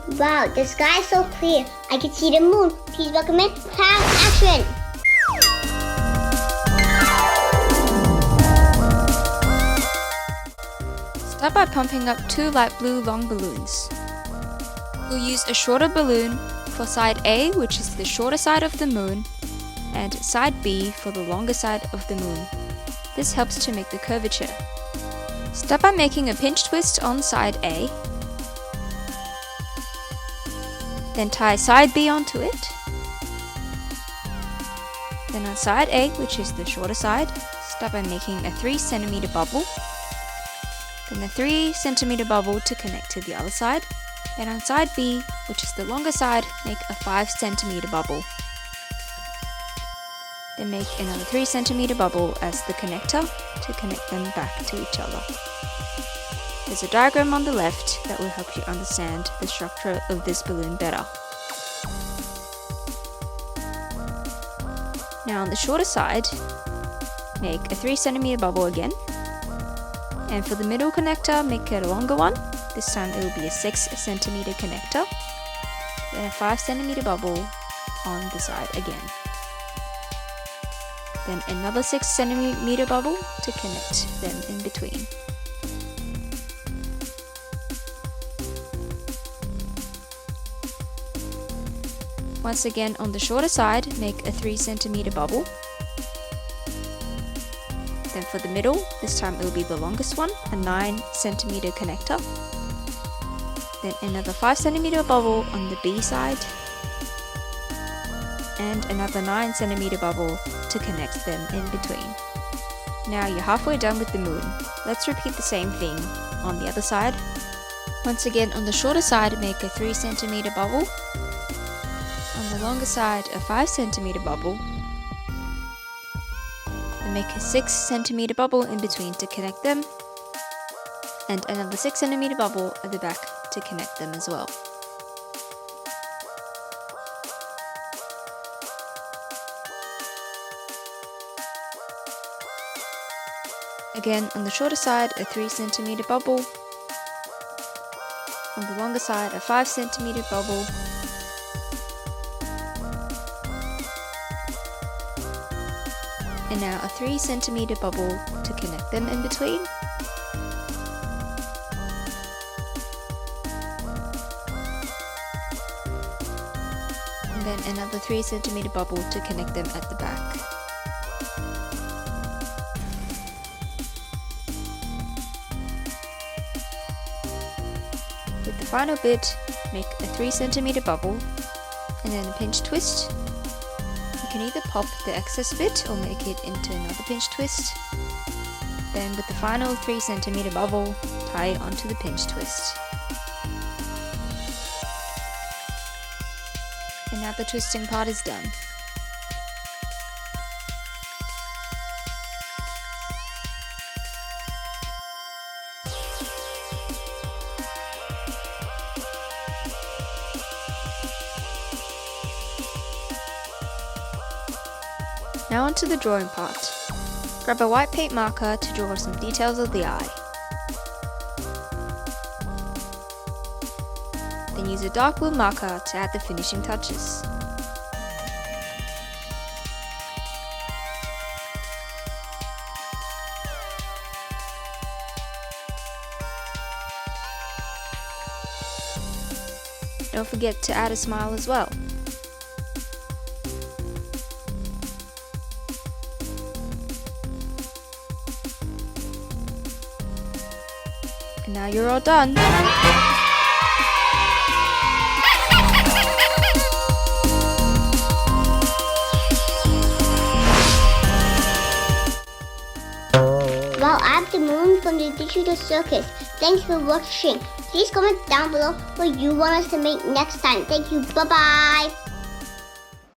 Wow, the sky is so clear. I can see the moon. Please welcome in Cloud Action. Start by pumping up 2 light blue long balloons. We'll use a shorter balloon for side A, which is the shorter side of the moon, and side B for the longer side of the moon. This helps to make the curvature. Start by making a pinch twist on side A, then tie side B onto it. Then on side A, which is the shorter side, start by making a 3 cm bubble. Then a 3 cm bubble to connect to the other side. Then on side B, which is the longer side, make a 5 cm bubble. Then make another 3 cm bubble as the connector to connect them back to each other. There's a diagram on the left that will help you understand the structure of this balloon better. Now on the shorter side, make a 3 cm bubble again. And for the middle connector, make it a longer one. This time it will be a 6 cm connector. Then a 5 cm bubble on the side again. Then another 6 cm bubble to connect them in between. Once again on the shorter side, make a 3 cm bubble. Then for the middle, this time it will be the longest one, a 9 cm connector. Then another 5 cm bubble on the B side. And another 9 cm bubble to connect them in between. Now you're halfway done with the moon. Let's repeat the same thing on the other side. Once again on the shorter side, make a 3 cm bubble. On the longer side, a 5 cm bubble. And make a 6 cm bubble in between to connect them. And another 6 cm bubble at the back to connect them as well. Again, on the shorter side, a 3 cm bubble. On the longer side, a 5 cm bubble. And now a 3 cm bubble to connect them in between. And then another 3 cm bubble to connect them at the back. With the final bit, make a 3 cm bubble and then a pinch twist. You can either pop the excess bit or make it into another pinch twist. Then with the final 3 cm bubble, tie it onto the pinch twist. And now the twisting part is done. Now onto the drawing part. Grab a white paint marker to draw some details of the eye. Then use a dark blue marker to add the finishing touches. Don't forget to add a smile as well. And now you're all done. Wow, I'm the moon from the digital circus. Thanks for watching. Please comment down below what you want us to make next time. Thank you. Bye-bye.